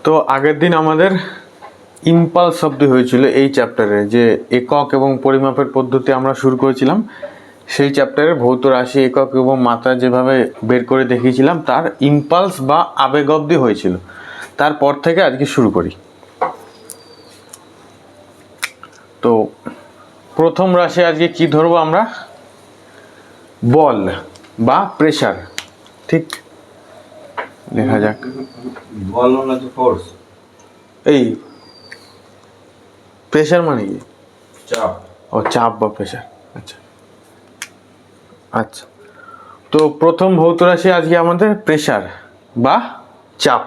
তো আগের দিন আমাদের ইম্পালস শব্দ হয়েছিল এই চ্যাপ্টারে, যে একক এবং পরিমাপের পদ্ধতি আমরা শুরু করেছিলাম। সেই চ্যাপ্টারে ভৌত রাশি, একক এবং মাত্রা যেভাবে বের করে দেখিয়েছিলাম তার ইম্পালস বা আবেগ অবধি হয়েছিল। তারপর থেকে আজকে শুরু করি। তো প্রথম রাশি আজকে কি ধরবো আমরা? বল বা প্রেসার। ঠিক, লেখা যাক। বল মানে তো ফোর্স। এই প্রেসার মানে কি? চাপ। ও, চাপ বা প্রেসার। আচ্ছা আচ্ছা, তো প্রথম ভৌত রাশি আজকে আমাদের প্রেসার বা চাপ।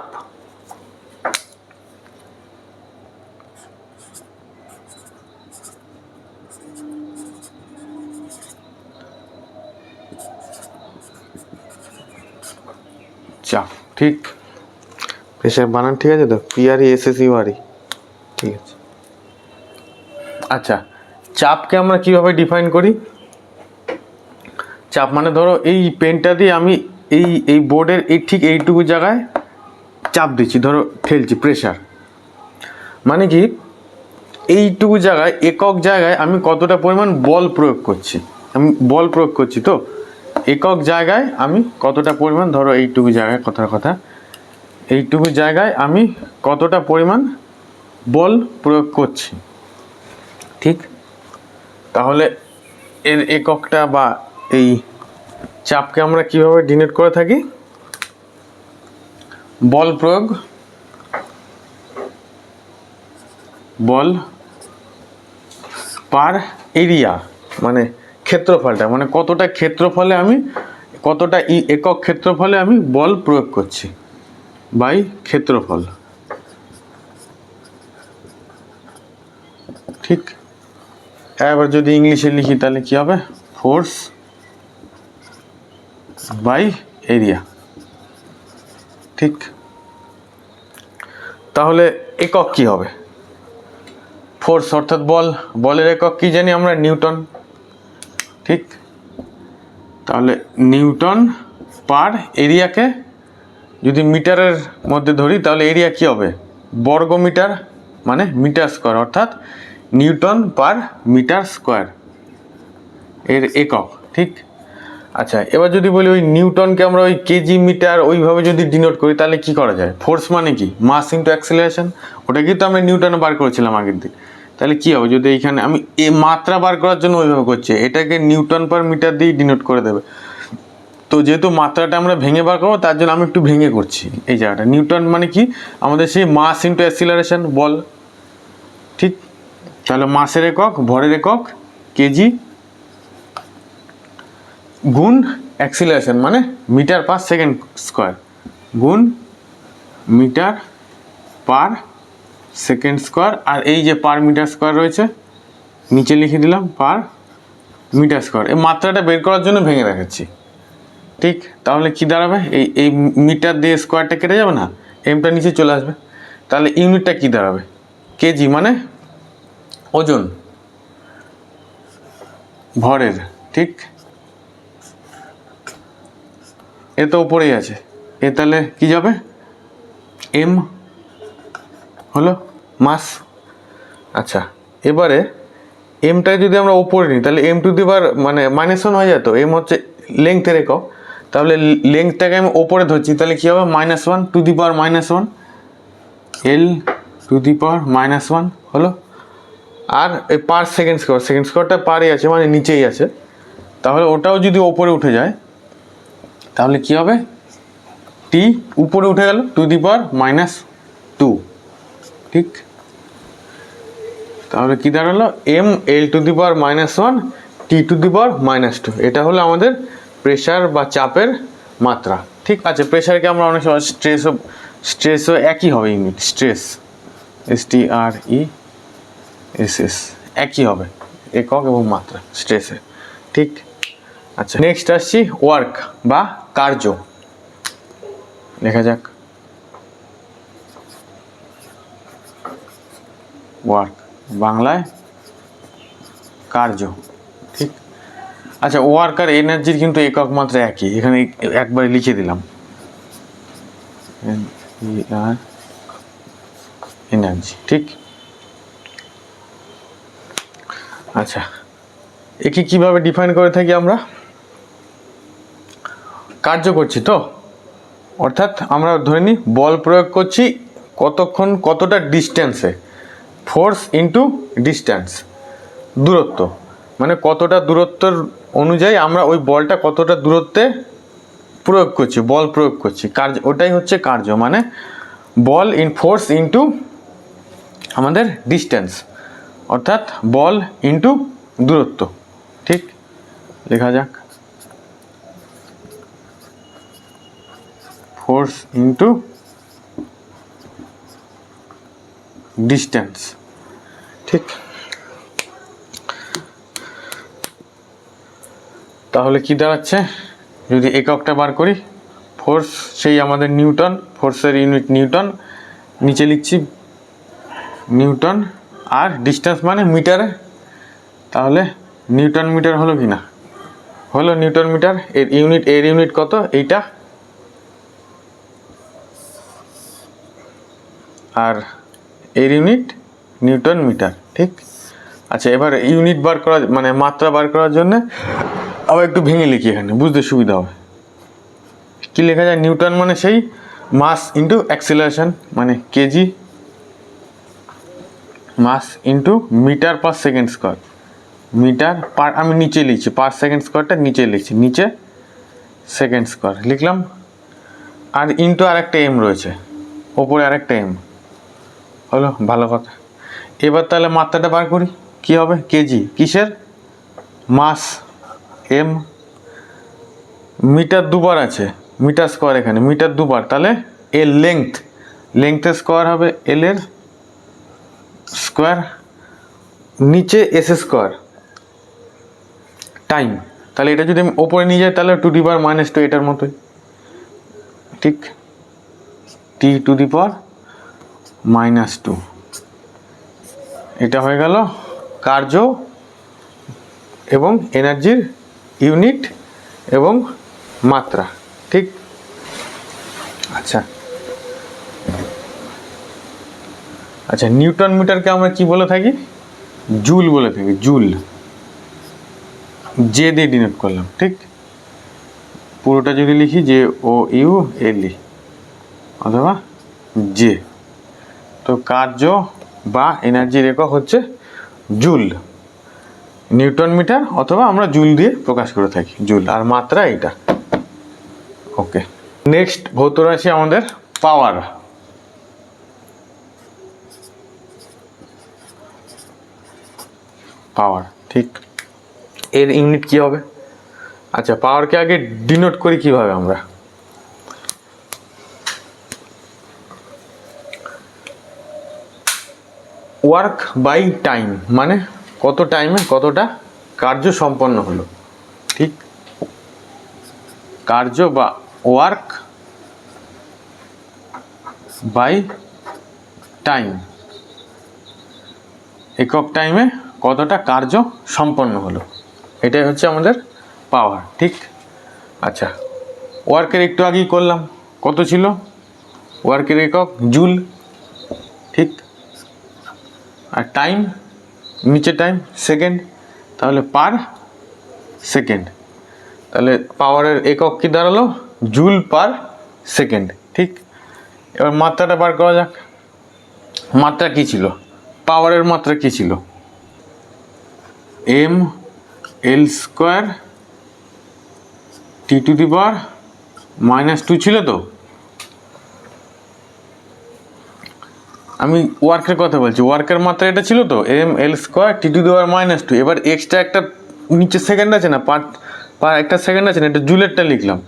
চাপ, ঠিক। প্রেসার বানান ঠিক আছে তো? PRESSURE, ঠিক আছে। আচ্ছা, চাপকে আমরা কিভাবে ডিফাইন করি? চাপ মানে ধরো এই পেনটা দিয়ে আমি এই বোর্ডের ঠিক এইটুকু জায়গায় চাপ দিচ্ছি, ধরো ঠেলছি, প্রেসার। মানে কি এইটুকু জায়গায়, একক জায়গায় আমি কতটা পরিমাণ বল প্রয়োগ করছি, আমি বল প্রয়োগ করছি। তো একক জায়গায় আমি কতটা পরিমাণ, ধরো এইটুকু জায়গায়, কথা এইটুকু জায়গায় আমি কতটা পরিমাণ বল প্রয়োগ করছি, ঠিক। তাহলে এর এককটা বা এই চাপকে আমরা কিভাবে ডিনোট করে থাকি? বল প্রয়োগ, বল পার এরিয়া, মানে ক্ষেত্রফলটা, মানে কতটা ক্ষেত্রফলে আমি, কতটা একক ক্ষেত্রফলে আমি বল প্রয়োগ করছি বাই ক্ষেত্রফল, ঠিক। এবার যদি ইংলিশে লিখি তাহলে কি হবে? ফোর্স বাই এরিয়া, ঠিক। তাহলে একক কি হবে? ফোর্স অর্থাৎ বল, বলের একক কি জানি আমরা? নিউটন, ঠিক। তাহলে নিউটন পার এরিয়াকে যদি মিটারের মধ্যে ধরি তাহলে এরিয়া কি হবে? বর্গ মিটার, মানে মিটার স্কোয়ার, অর্থাৎ নিউটন পার মিটার স্কোয়ার এর একক, ঠিক। আচ্ছা, এবার যদি বলি ওই নিউটনকে আমরা ওই কেজি মিটার ওইভাবে যদি ডিনোট করি তাহলে কি করা যায়? ফোর্স মানে কি? Mass into acceleration. ওটা কিন্তু আমরা নিউটনে বার করেছিলাম আগের দিন। তাহলে কি হবে যদি এইখানে আমি মাত্রা বার করার জন্য ওইভাবে করছি, এটাকে নিউটন পার মিটার দিয়ে ডিনোট করে দেবে। তো যেহেতু মাত্রাটা আমরা ভেঙে বার করবো তার জন্য আমি একটু ভেঙে করছি এই জায়গাটা। নিউটন মানে কি? আমাদের সেই মাস ইন্টু অ্যাক্সিলারেশন, বল, ঠিক। তাহলে মাসের একক, ভরের একক কেজি, গুণ অ্যাক্সিলারেশন মানে মিটার পার সেকেন্ড স্কোয়ার, গুণ মিটার পার সেকেন্ড স্কোয়ার। আর এই যে পার মিটার স্কোয়ার রয়েছে নিচে লিখে দিলাম পার মিটার স্কোয়ার। এই মাত্রাটা বের করার জন্য ভেঙে দেখাচ্ছি, ঠিক। তাহলে কি দাঁড়াবে? এই মিটার দিয়ে স্কোয়ারটা কেটে যাবে না, এমটা নিচে চলে আসবে। তাহলে ইউনিটটা কি দাঁড়াবে? কেজি মানে ওজন ভরের, ঠিক। এ তো উপরেই আছে, এ তাহলে কি যাবে? এম হলো মাস। আচ্ছা, এবারে এমটাই যদি আমরা উপরে নিই তাহলে এম টু দি পাওয়ার মানে -1 হয়ে যেত। এম হচ্ছে লেংথের একক, তাহলে লেংথটাকে আমি ওপরে ধরছি, তাহলে কী হবে? -1 two the power -1, L to the power -1 হলো। আর এই পার সেকেন্ড স্কোয়ার, সেকেন্ড স্কোয়ারটা পারে আছে মানে নিচেই আছে, তাহলে ওটাও যদি ওপরে উঠে যায় তাহলে কি হবে? টি উপরে উঠে গেল টু দি পাওয়ার -2, ঠিক। তাহলে কি দাঁড়ালো? M L to the power -1 T to the power -2। এটা হলো আমাদের প্রেশার বা চাপের মাত্রা, ঠিক আছে। প্রেশারকে আমরা অনেক সময় স্ট্রেসও একই হবে ইউনিট, স্ট্রেস STRESS একই হবে, একক এবং মাত্রা স্ট্রেসে, ঠিক। আচ্ছা, নেক্সট আসছি ওয়ার্ক বা কার্য। লেখা যাক ওয়ার্ক, বাংলায় কার্য, ঠিক। আচ্ছা, ওয়ার্ক আর এনার্জির কিন্তু একক মাত্রা একই, এখানে একবার লিখে দিলাম। এনার্জি, ঠিক। আচ্ছা, একে কিভাবে ডিফাইন করে থাকি আমরা? কার্য করছি তো, অর্থাৎ আমরা ধরে নিই বল প্রয়োগ করছি কতক্ষণ, কতটা ডিস্টেন্সে, ফোর্স ইন্টু ডিস্ট্যান্স, দূরত্ব, মানে কতটা দূরত্বের অনুযায়ী আমরা ওই বলটা কতটা দূরত্বে প্রয়োগ করছি, বল প্রয়োগ করছি, কার্য, ওটাই হচ্ছে কার্য, মানে বল ইন ফোর্স ইন্টু আমাদের ডিস্টেন্স, অর্থাৎ বল ইন্টু দূরত্ব, ঠিক। লেখা যাক ফোর্স ইন্টু ডিস্টেন্স, ঠিক। তাহলে কি দাঁড়াচ্ছে, যদি এককটা বার করি, ফোর্স সেই আমাদের নিউটন, ফোর্সের ইউনিট নিউটন, নিচে লিখছি নিউটন, আর ডিস্টেন্স মানে মিটারে, তাহলে নিউটন মিটার হলো কি না, হলো নিউটন মিটার। এর ইউনিট কত, এইটা, আর এর ইউনিট নিউটন মিটার, ঠিক। আচ্ছা, এবার ইউনিট বার করা, মানে মাত্রা বার করার জন্য আবার একটু ভেঙে লিখি, এখানে বুঝতে সুবিধা হবে। কি লেখা যায়, নিউটন মানে সেই মাস ইন্টু অ্যাক্সিলারেশন, মানে kg, mass into metre per second square, metre per, আমি নিচে লিখছি পার সেকেন্ড স্কোয়ারটা নিচে লিখছি, নিচে সেকেন্ড স্কোয়ার লিখলাম, আর ইন্টু আর একটা এম রয়েছে, ওপরে আর একটা এম, হলো, ভালো কথা। এবার তাহলে মাত্রাটা বার করি, কি হবে, কেজি, কিসের, মাস, এম, মিটার দুবার আছে, মিটার স্কোয়ার, এখানে মিটার দুবার, তাহলে এর লেংথের স্কোয়ার হবে এল এর স্কোয়ার, নিচে এস স্কোয়ার, টাইম, তাহলে এটা যদি আমি ওপরে নিয়ে যাই তাহলে (2) এটার মতোই, ঠিক, (t)(-2) এটা হয়ে গেল কার্য এবং এনার্জির ইউনিট এবং মাত্রা, ঠিক। আচ্ছা আচ্ছা, নিউটন মিটারকে আমরা কি বলে থাকি, জুল বলে থাকি, জুল, জে দিয়ে ডিনোট করলাম, ঠিক। পুরোটা যদি লিখি JOUL অথবা জে, তো কার্য বা এনার্জির একক হচ্ছে জুল, নিউটন মিটার, অথবা আমরা জুল দিয়ে প্রকাশ করে থাকি, জুল, আর মাত্রা এইটা। ওকে, নেক্সট ভৌত রাশি আমাদের পাওয়ার। পাওয়ার, ঠিক, এর ইউনিট কি হবে? আচ্ছা, পাওয়ারকে আগে ডিনোট করি কিভাবে আমরা, ওয়ার্ক বাই টাইম, মানে কত টাইমে কতটা কার্য সম্পন্ন হলো, ঠিক। কার্য বা ওয়ার্ক বাই টাইম, একক টাইমে কতটা কার্য সম্পন্ন হলো, এটাই হচ্ছে আমাদের পাওয়ার, ঠিক। আচ্ছা, ওয়ার্কের একটু আগেই করলাম, কত ছিল ওয়ার্কের একক, জুল, ঠিক। আর টাইম, নিচে টাইম সেকেন্ড, তাহলে পার সেকেন্ড, তাহলে পাওয়ারের একক কি দাঁড়ালো, জুল পার সেকেন্ড, ঠিক। এবার মাত্রাটা বার করা যাক, মাত্রা কি ছিল, পাওয়ারের মাত্রা কি ছিল, mL² (t⁻⁻2) ছিল তো। আমি ওয়ার্কের কথা বলছি, ওয়ার্কের মাত্রা এটা ছিল তো, mL² (t⁻²). এবার এক্সট্রা একটা নিচে সেকেন্ড আছে না, পার একটা সেকেন্ড আছে না, এটা জুলেরটা লিখলাম,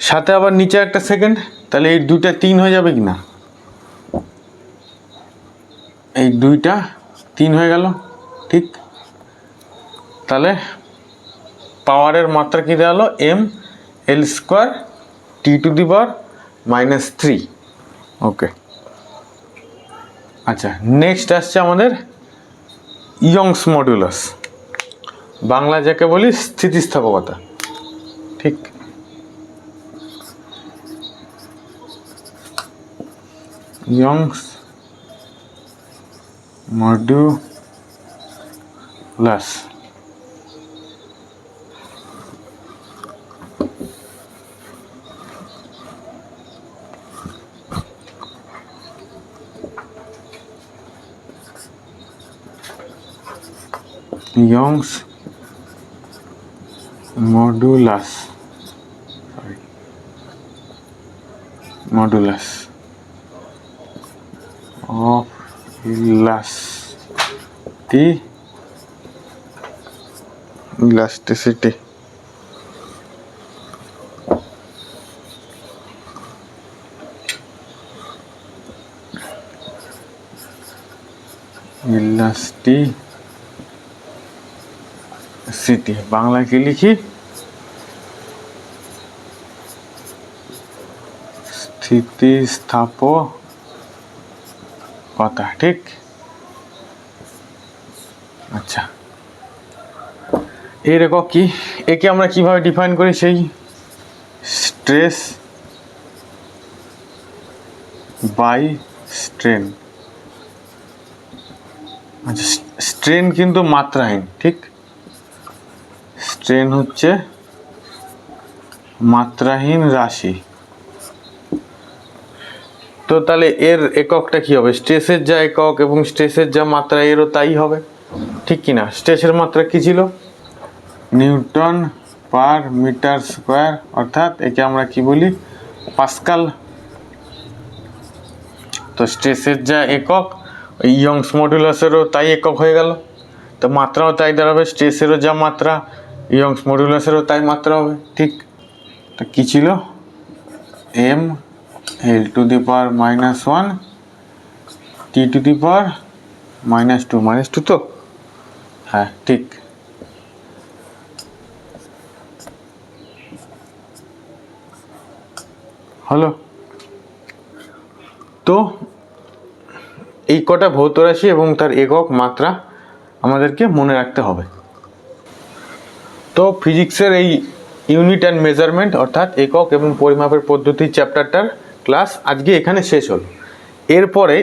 সাথে আবার নিচে একটা সেকেন্ড, তাহলে এই দুইটা 3 হয়ে যাবে কি না, এই দুইটা 3 হয়ে গেল, ঠিক। তাহলে পাওয়ারের মাত্রা কি দাঁড়ালো, mL² (t⁻⁻3). ওকে, আচ্ছা, নেক্সট আসছে আমাদের ইয়ংস মডুলাস, বাংলা যাকে বলি স্থিতিস্থাপকতা, ঠিক। Young's modulus. Young's modulus of elasticity Bangla কি লিখি? স্থিতিস্থাপকতা, ঠিক? আচ্ছা, এর একক কি? একে আমরা কিভাবে ডিফাইন করি? সেই স্ট্রেস বাই স্ট্রেন। আচ্ছা, স্ট্রেন কিন্তু মাত্রাহীন, ঠিক? স্ট্রেন হচ্ছে মাত্রাহীন রাশি। তো তাহলে এর এককটা কি হবে? স্ট্রেসের যা একক এবং স্ট্রেসের যা মাত্রা এরও তাই হবে, ঠিক কি না? স্ট্রেসের মাত্রা কি ছিল? নিউটন পার মিটার স্কোয়ার, অর্থাৎ একে আমরা কি বলি? পাস্কাল। তো স্ট্রেসের যা একক, ইয়ংস মডুলাসেরও তাই একক হয়ে গেল। তো মাত্রাও তাই দাঁড়াবে, স্ট্রেসেরও যা মাত্রা ইয়ংস মডুলাসেরও তাই মাত্রা হবে, ঠিক? তো কী ছিল? M L to the power -1 T to the power -2 তো? হ্যাঁ, ঠিক। হলো। তো এই কটা ভৌত রাশি এবং তার একক মাত্রা আমাদেরকে মনে রাখতে হবে। তো ফিজিক্সের এই ইউনিট অ্যান্ড মেজারমেন্ট অর্থাৎ একক এবং পরিমাপের পদ্ধতি চ্যাপ্টারটার ক্লাস আজকে এখানে শেষ হলো। এরপরে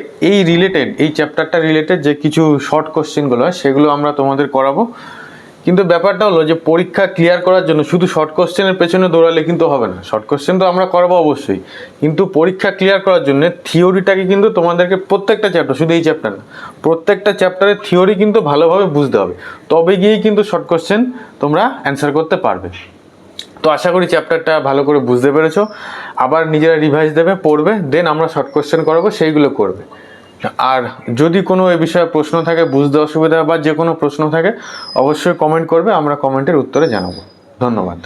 এই চ্যাপ্টারটা রিলেটেড যে কিছু শর্ট কোশ্চেনগুলো হয় সেগুলো আমরা তোমাদের করাবো। কিন্তু ব্যাপারটা হলো যে পরীক্ষা ক্লিয়ার করার জন্য শুধু শর্ট কোশ্চেনের পেছনে দৌড়ালে কিন্তু হবে না। শর্ট কোশ্চেন তো আমরা করাবো অবশ্যই, কিন্তু পরীক্ষা ক্লিয়ার করার জন্য থিওরিটাকে কিন্তু তোমাদেরকে প্রত্যেকটা চ্যাপ্টার, শুধু এই চ্যাপ্টার না, প্রত্যেকটা চ্যাপ্টারের থিওরি কিন্তু ভালোভাবে বুঝতে হবে, তবে গিয়েই কিন্তু শর্ট কোশ্চেন তোমরা অ্যান্সার করতে পারবে। তো আশা করি চ্যাপ্টারটা ভালো করে বুঝতে পেরেছো। আবার নিজেরা রিভাইজ দেবে, পড়বে, দেন আমরা শর্ট কোশ্চেন করাবো, সেইগুলো করবে। আর যদি কোনো এ বিষয়ে প্রশ্ন থাকে, বুঝতে অসুবিধা বা যে কোনো প্রশ্ন থাকে, অবশ্যই কমেন্ট করবে, আমরা কমেন্টের উত্তরে জানাবো। ধন্যবাদ।